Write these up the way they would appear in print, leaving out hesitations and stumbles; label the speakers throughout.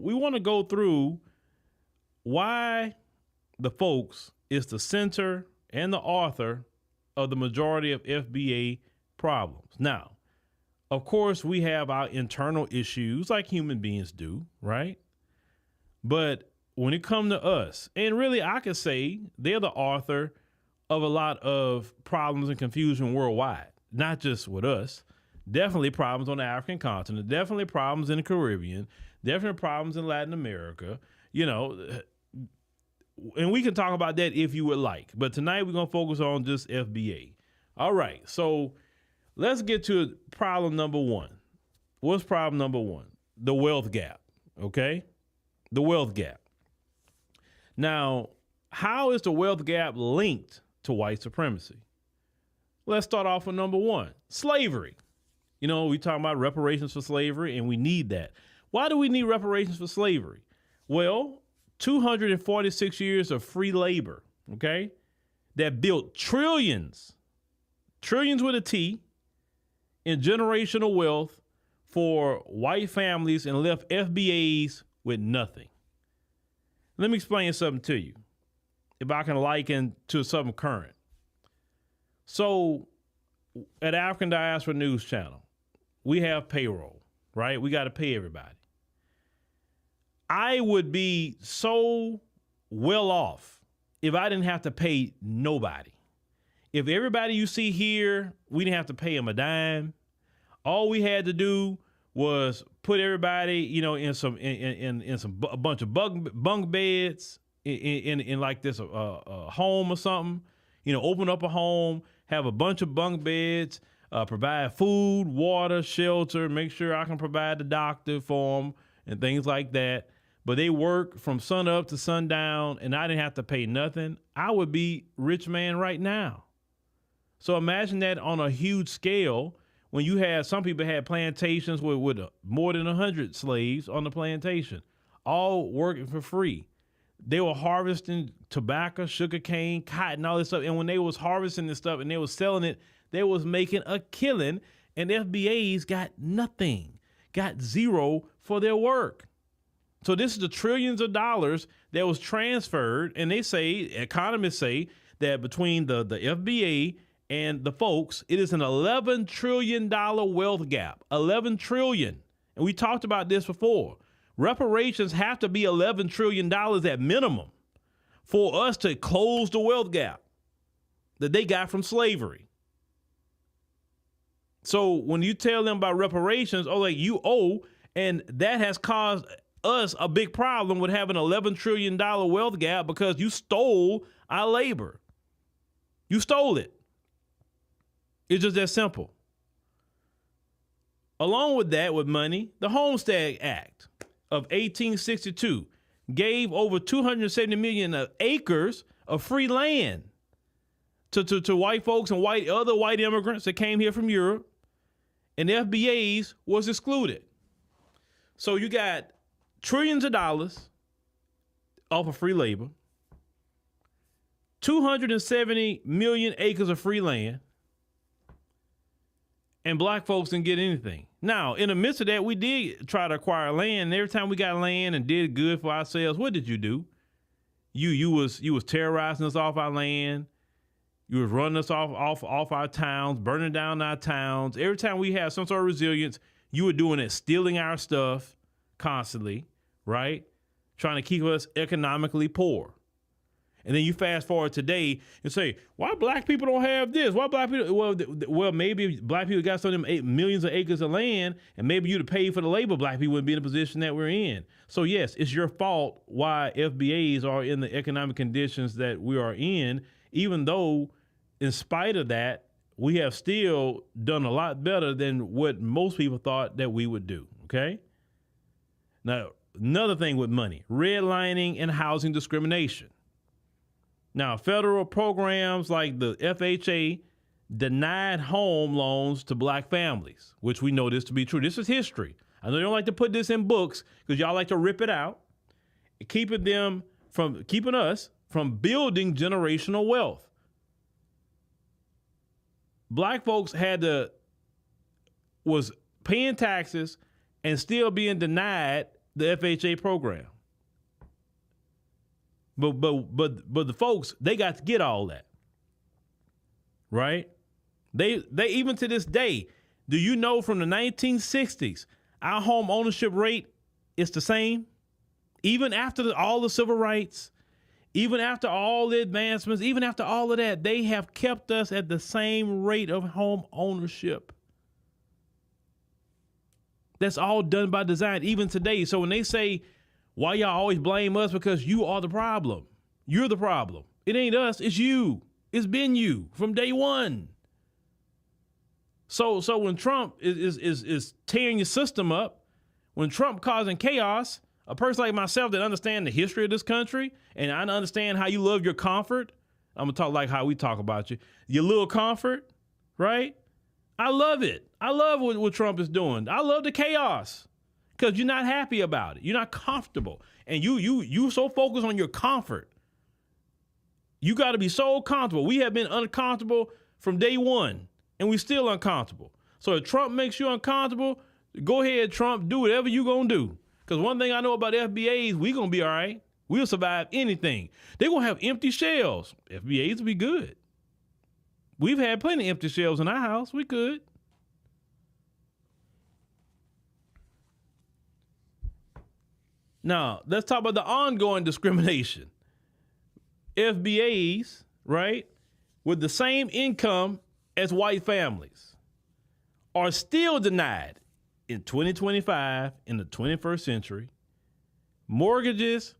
Speaker 1: we want to go through why the folks is the center and the author of the majority of FBA problems. Now, of course, we have our internal issues like human beings do, right? But when it comes to us, and really I could say they're the author of a lot of problems and confusion worldwide, not just with us. Definitely problems on the African continent, definitely problems in the Caribbean, definitely problems in Latin America, and we can talk about that if you would like. But tonight we're going to focus on just FBA. All right, so let's get to problem number one. What's problem number one? The wealth gap, okay? The wealth gap. Now, how is the wealth gap linked to white supremacy? Let's start off with number one, slavery. We talk about reparations for slavery, and we need that. Why do we need reparations for slavery? Well, 246 years of free labor, okay, that built trillions with a T, in generational wealth for white families and left FBAs with nothing. Let me explain something to you, if I can liken to something current. So at African Diaspora News Channel, we have payroll, right? We got to pay everybody. I would be so well off if I didn't have to pay nobody. If everybody you see here, we didn't have to pay them a dime. All we had to do was put everybody, in a bunch of bunk beds in like this a home or something. Open up a home, have a bunch of bunk beds, provide food, water, shelter, make sure I can provide the doctor for them and things like that. But they work from sun up to sundown, and I didn't have to pay nothing. I would be rich man right now. So imagine that on a huge scale when you had, some people had plantations with more than 100 slaves on the plantation, all working for free. They were harvesting tobacco, sugar cane, cotton, all this stuff. And when they was harvesting this stuff and they was selling it, they was making a killing, and FBAs got nothing, got zero for their work. So this is the trillions of dollars that was transferred. And economists say that between the FBA and the folks, it is an $11 trillion wealth gap, 11 trillion. And we talked about this before. Reparations have to be $11 trillion at minimum for us to close the wealth gap that they got from slavery. So when you tell them about reparations, you owe, and that has caused us a big problem with having $11 trillion wealth gap because you stole our labor. You stole it. It's just that simple. Along with that, with money, the Homestead Act of 1862 gave over 270 million acres of free land to white folks and other white immigrants that came here from Europe, and FBAs was excluded. So you got trillions of dollars off of free labor, 270 million acres of free land, and black folks didn't get anything. Now, in the midst of that, we did try to acquire land, and every time we got land and did good for ourselves, what did you do? You was terrorizing us off our land. You was running us off our towns, burning down our towns. Every time we had some sort of resilience, you were doing it, stealing our stuff constantly, right? Trying to keep us economically poor. And then you fast forward today and say, why black people don't have this? Why black people? Well, maybe black people got some of them millions of acres of land, and maybe you'd have paid for the labor. Black people wouldn't be in the position that we're in. So yes, it's your fault why FBAs are in the economic conditions that we are in, even though in spite of that, we have still done a lot better than what most people thought that we would do, okay? Now, another thing with money, redlining and housing discrimination. Now, federal programs like the FHA denied home loans to black families, which we know this to be true. This is history. I know you don't like to put this in books because y'all like to rip it out, keeping us from building generational wealth. Black folks was paying taxes and still being denied the FHA program. But the folks, they got to get all that. Right? They even to this day, do you know from the 1960s, our home ownership rate is the same? Even after all the civil rights, even after all the advancements, even after all of that, they have kept us at the same rate of home ownership. That's all done by design, even today. So when they say, why y'all always blame us? Because you are the problem. You're the problem. It ain't us, it's you. It's been you from day one. So when Trump is tearing your system up, when Trump causing chaos, a person like myself that understand the history of this country and I understand how you love your comfort, I'm gonna talk like how we talk about you, your little comfort, right? I love it. I love what Trump is doing. I love the chaos because you're not happy about it. You're not comfortable, and you so focused on your comfort. You got to be so comfortable. We have been uncomfortable from day one, and we still uncomfortable. So if Trump makes you uncomfortable, go ahead, Trump, do whatever you gonna do. Because one thing I know about FBAs, we gonna be all right. We'll survive anything. They're gonna have empty shells. FBAs will be good. We've had plenty of empty shells in our house. We could. Now, let's talk about the ongoing discrimination. FBAs, right, with the same income as white families are still denied in 2025, in the 21st century, mortgages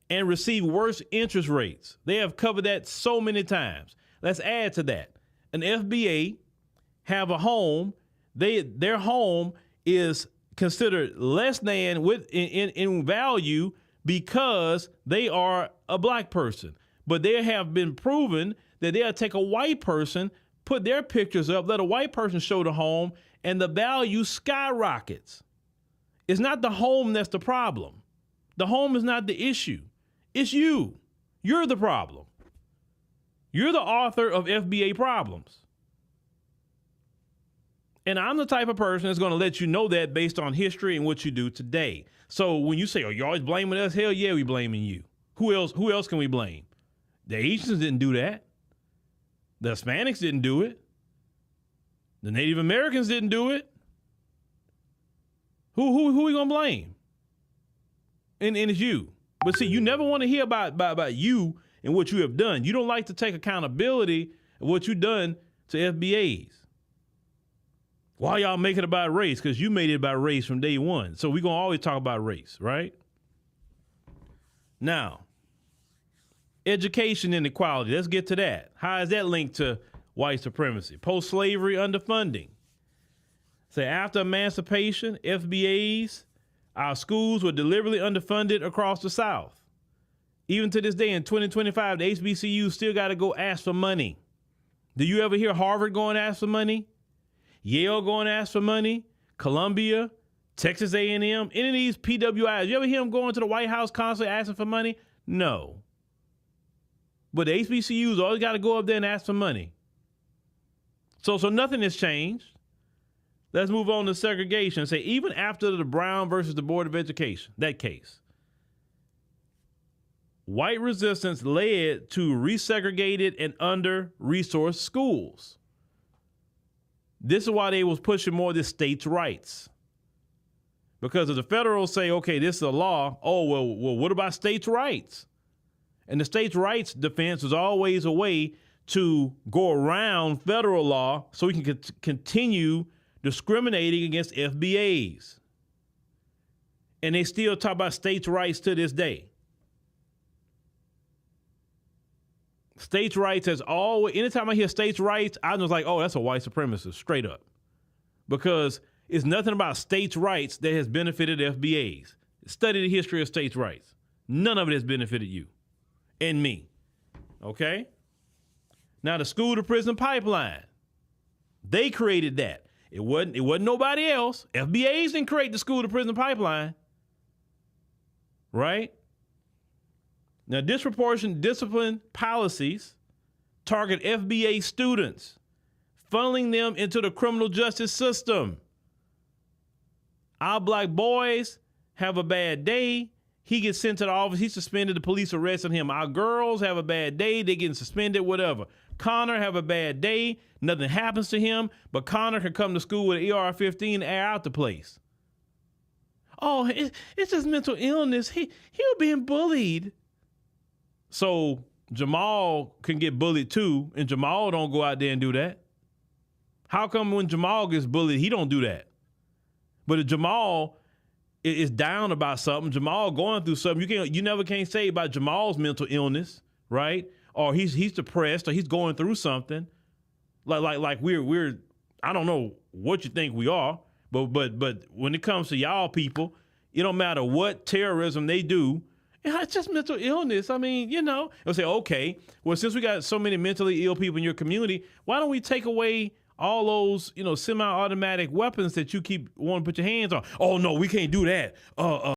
Speaker 1: and receive worse interest rates. They have covered that so many times. Let's add to that. An FBA have a home. Their home is considered less than in value because they are a black person. But they have been proven that they'll take a white person, put their pictures up, let a white person show the home, and the value skyrockets. It's not the home that's the problem. The home is not the issue. It's you. You're the problem. You're the author of FBA problems. And I'm the type of person that's going to let you know that based on history and what you do today. So when you say, oh, you're always blaming us, hell yeah, we blaming you. Who else can we blame? The Asians didn't do that. The Hispanics didn't do it. The Native Americans didn't do it. Who we going to blame? And it's you. But see, you never want to hear about you and what you have done. You don't like to take accountability of what you've done to FBAs. Why y'all make it about race? Because you made it about race from day one. So we're going to always talk about race, right? Now, education inequality. Let's get to that. How is that linked to white supremacy? Post-slavery underfunding. So after emancipation, FBAs, our schools were deliberately underfunded across the South. Even to this day in 2025, the HBCUs still got to go ask for money. Do you ever hear Harvard go and ask for money? Yale go and ask for money? Columbia, Texas A&M, any of these PWIs. You ever hear them going to the White House constantly asking for money? No. But the HBCUs always got to go up there and ask for money. So nothing has changed. Let's move on to segregation. Say even after the Brown versus the Board of Education, that case, white resistance led to resegregated and under-resourced schools. This is why they was pushing more of this states' rights. Because if the federals say, okay, this is a law, oh, well, what about states' rights? And the states' rights defense was always a way to go around federal law so we can continue discriminating against FBAs. And they still talk about states' rights to this day. States' rights has always, anytime I hear states' rights, I'm just like, oh, that's a white supremacist, straight up. Because it's nothing about states' rights that has benefited FBAs. Study the history of states' rights. None of it has benefited you and me. Okay? Now the school to prison pipeline. They created that. It wasn't nobody else. FBAs didn't create the school to prison pipeline. Right? Now, disproportionate discipline policies target FBA students, funneling them into the criminal justice system. Our black boys have a bad day, he gets sent to the office. He's suspended. The police arresting him. Our girls have a bad day. They getting suspended, whatever. Connor have a bad day. Nothing happens to him, but Connor can come to school with an AR-15 and air out the place. Oh, it's just mental illness. He was being bullied. So Jamal can get bullied too, and Jamal don't go out there and do that. How come when Jamal gets bullied, he don't do that? But if Jamal is down about something, Jamal going through something, you never can say about Jamal's mental illness, right? Or he's depressed, or he's going through something. Like we're I don't know what you think we are, but when it comes to y'all people, it don't matter what terrorism they do. It's just mental illness. I mean, they'll say, okay, well, since we got so many mentally ill people in your community, why don't we take away all those, semi-automatic weapons that you keep wanting to put your hands on? Oh, no, we can't do that.